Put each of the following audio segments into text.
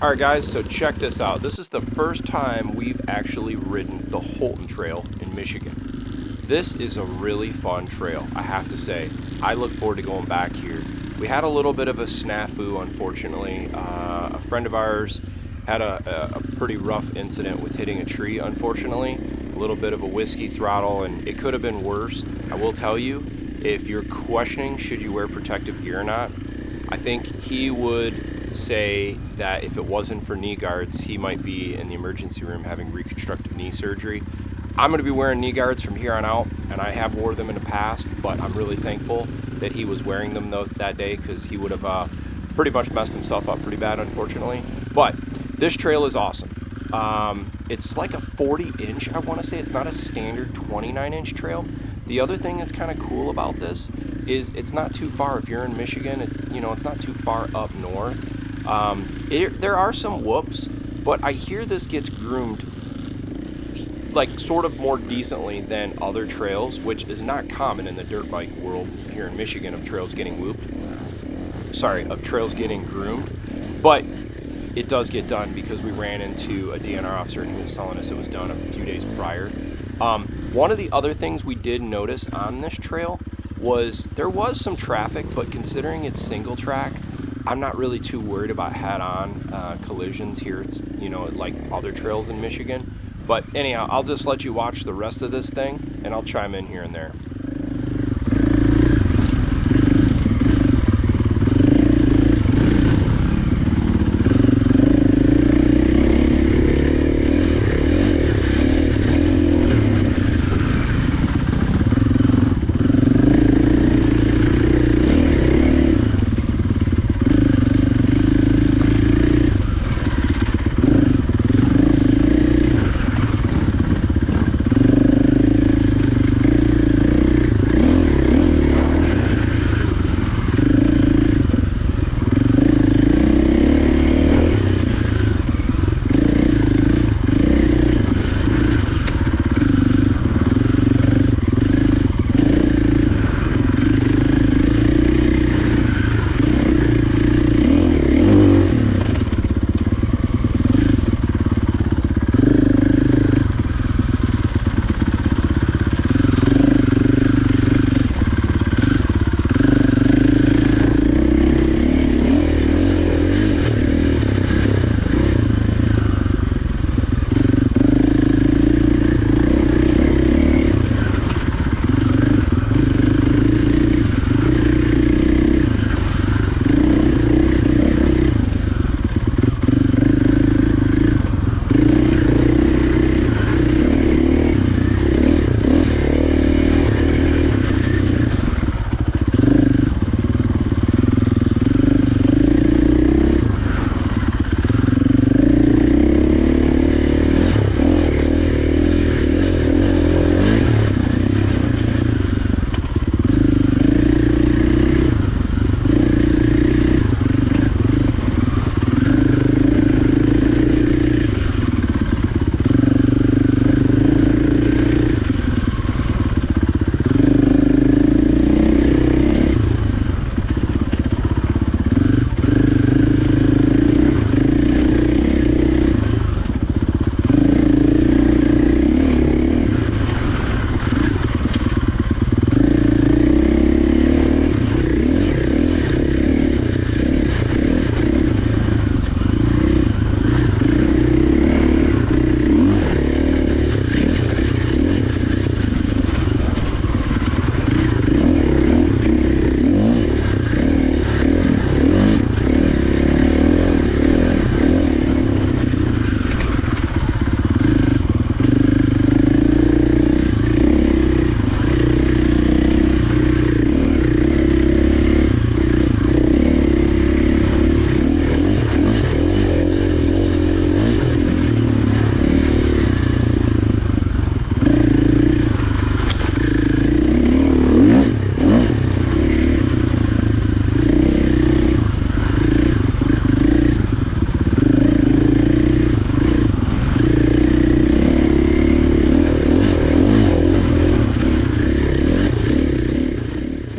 Alright guys, so check this out. This is the first time we've actually ridden the Holton Trail in Michigan. This is a really fun trail, I have to say. I look forward to going back here. We had a little bit of a snafu, unfortunately. A friend of ours had a pretty rough incident with hitting a tree, unfortunately. A little bit of a whiskey throttle, and it could have been worse. I will tell you, if you're questioning should you wear protective gear or not, I think he would say that if it wasn't for knee guards, he might be in the emergency room having reconstructive knee surgery. I'm going to be wearing knee guards from here on out, and I have wore them in the past, but I'm really thankful that he was wearing them that day, because he would have pretty much messed himself up pretty bad, unfortunately. But this trail is awesome. It's like a 40-inch, I want to say. It's not a standard 29-inch trail. The other thing that's kind of cool about this is it's not too far. If you're in Michigan, it's not too far up north. There are some whoops, but I hear this gets groomed like sort of more decently than other trails, which is not common in the dirt bike world here in Michigan, of trails getting groomed. But it does get done, because we ran into a DNR officer and he was telling us it was done a few days prior. One of the other things we did notice on this trail was there was some traffic, but considering it's single track, I'm not really too worried about head-on collisions here. It's, like other trails in Michigan. But anyhow, I'll just let you watch the rest of this thing, and I'll chime in here and there.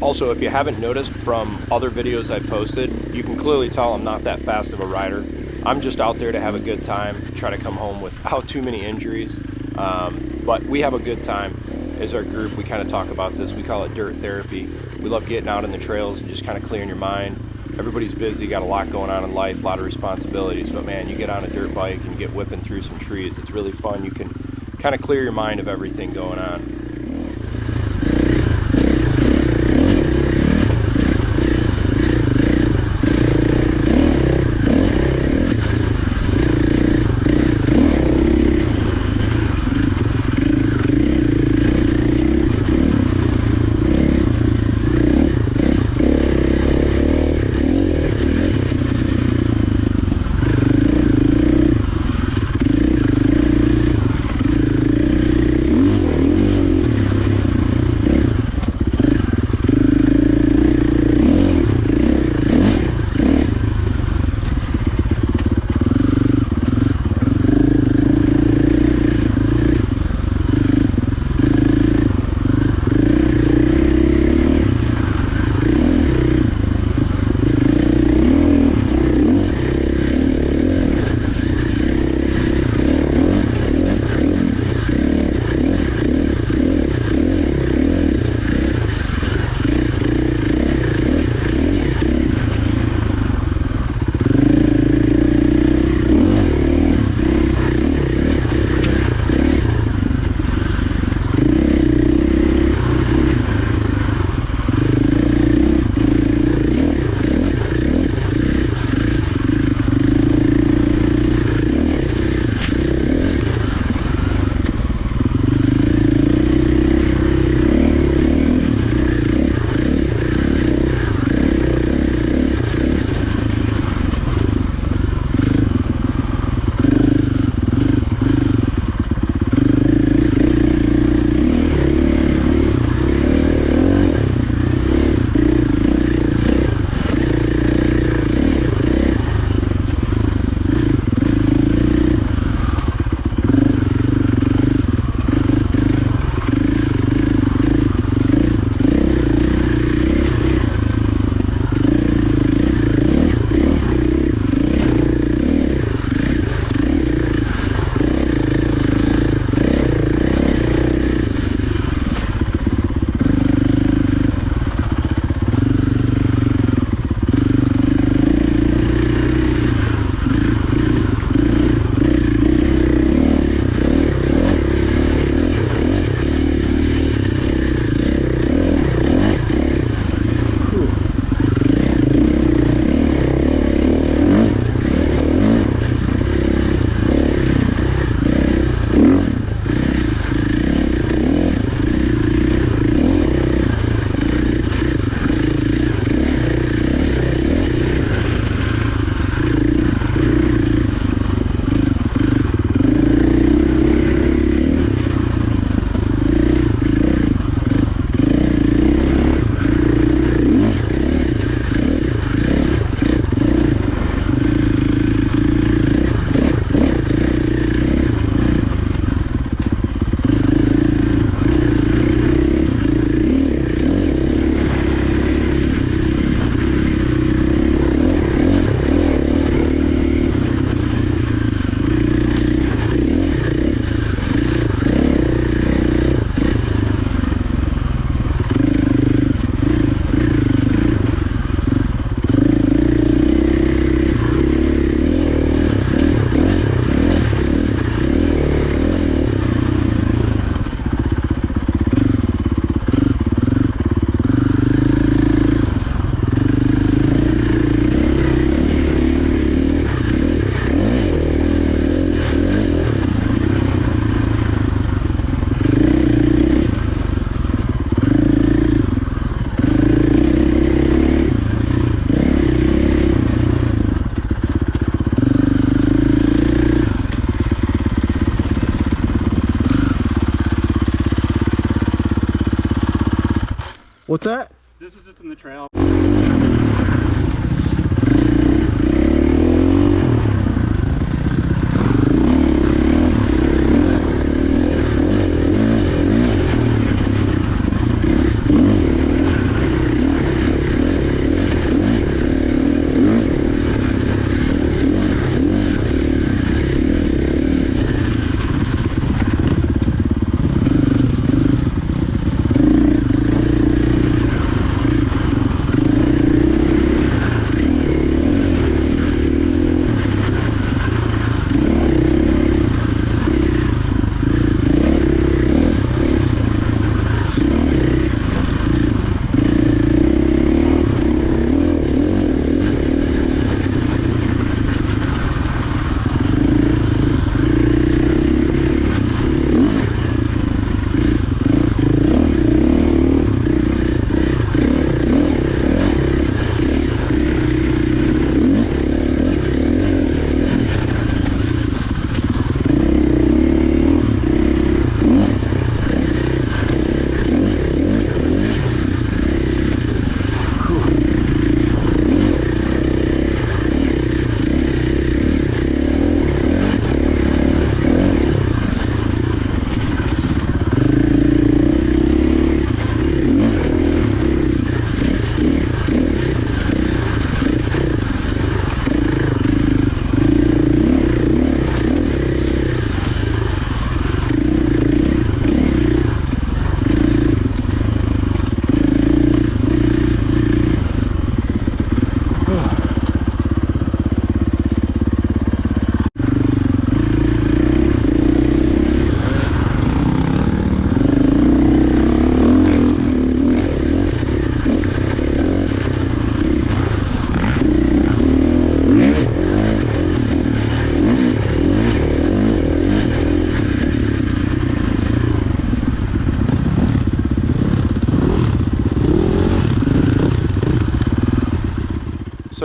Also, if you haven't noticed from other videos I posted, you can clearly tell I'm not that fast of a rider. I'm just out there to have a good time, try to come home without too many injuries. But we have a good time as our group. We kind of talk about this. We call it dirt therapy. We love getting out in the trails and just kind of clearing your mind. Everybody's busy, got a lot going on in life, a lot of responsibilities, but man, you get on a dirt bike and get whipping through some trees. It's really fun. You can kind of clear your mind of everything going on. What's that? This is just in the trail.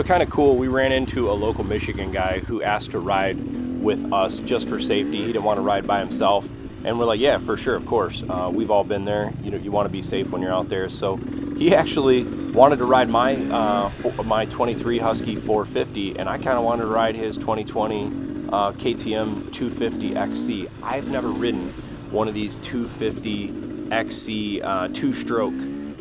kind of cool, we ran into a local Michigan guy who asked to ride with us just for safety. He didn't want to ride by himself. And we're like, yeah, for sure, of course. We've all been there. You know, you want to be safe when you're out there. So he actually wanted to ride my my 23 Husky 450, and I kind of wanted to ride his 2020 KTM 250 XC. I've never ridden one of these 250 XC two-stroke.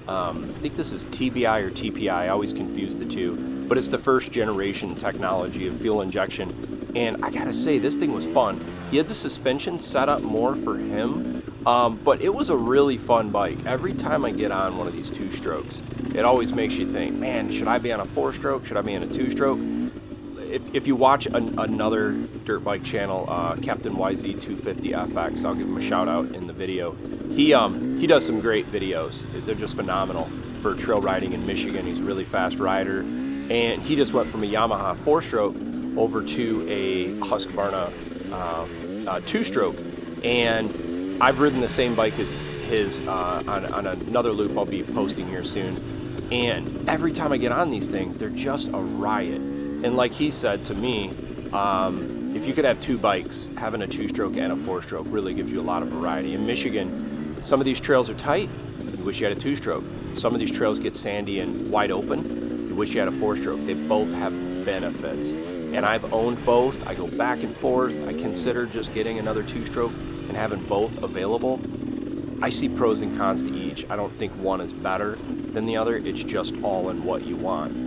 I think this is TBI or TPI. I always confuse the two. But it's the first generation technology of fuel injection. And I gotta say, this thing was fun. He had the suspension set up more for him, but it was a really fun bike. Every time I get on one of these two-strokes, it always makes you think, man, should I be on a four-stroke? Should I be on a two-stroke? If you watch another dirt bike channel, Captain YZ250FX, I'll give him a shout out in the video. He does some great videos. They're just phenomenal for trail riding in Michigan. He's a really fast rider, and he just went from a Yamaha four-stroke over to a Husqvarna two-stroke, and I've ridden the same bike as his on another loop I'll be posting here soon. And every time I get on these things, they're just a riot. And like he said to me, if you could have two bikes, having a two-stroke and a four-stroke really gives you a lot of variety. In Michigan, some of these trails are tight. You wish you had a two-stroke. Some of these trails get sandy and wide open. You wish you had a four-stroke. They both have benefits. And I've owned both. I go back and forth. I consider just getting another two-stroke and having both available. I see pros and cons to each. I don't think one is better than the other. It's just all in what you want.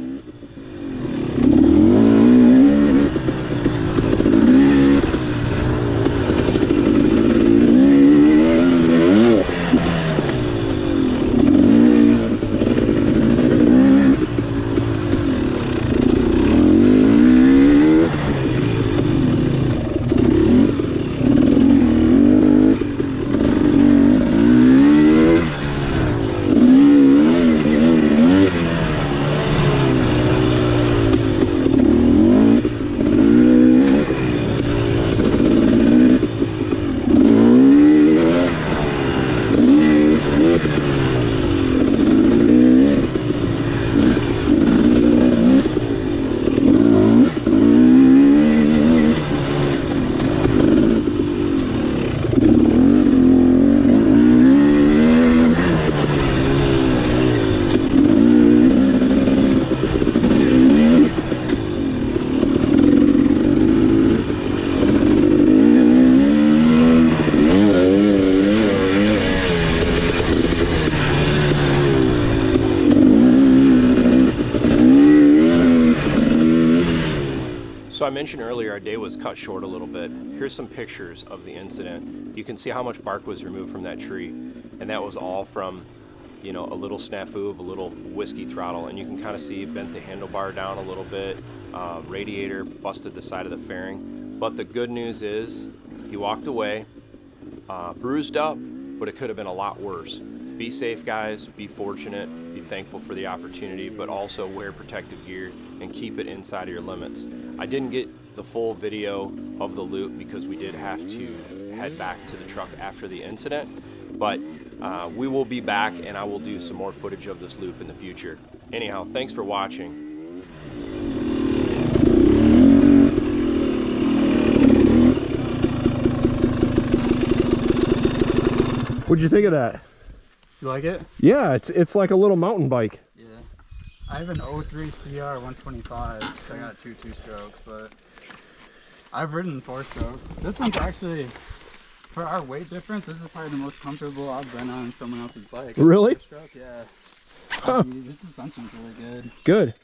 So I mentioned earlier our day was cut short a little bit. Here's some pictures of the incident. You can see how much bark was removed from that tree, and that was all from, you know, a little snafu of a little whiskey throttle. And you can kind of see it bent the handlebar down a little bit, radiator busted the side of the fairing. But the good news is he walked away, bruised up, but it could have been a lot worse. Be safe, guys. Be fortunate. Be thankful for the opportunity, but also wear protective gear and keep it inside of your limits. I didn't get the full video of the loop because we did have to head back to the truck after the incident, but we will be back and I will do some more footage of this loop in the future. Anyhow, thanks for watching. What'd you think of that? You like it? Yeah, it's like a little mountain bike. Yeah. I have an 03 CR 125, so I got two strokes, but I've ridden four strokes. This one's actually, for our weight difference, this is probably the most comfortable I've been on someone else's bike. Really? Four stroke, yeah. Huh. This suspension's really good. Good.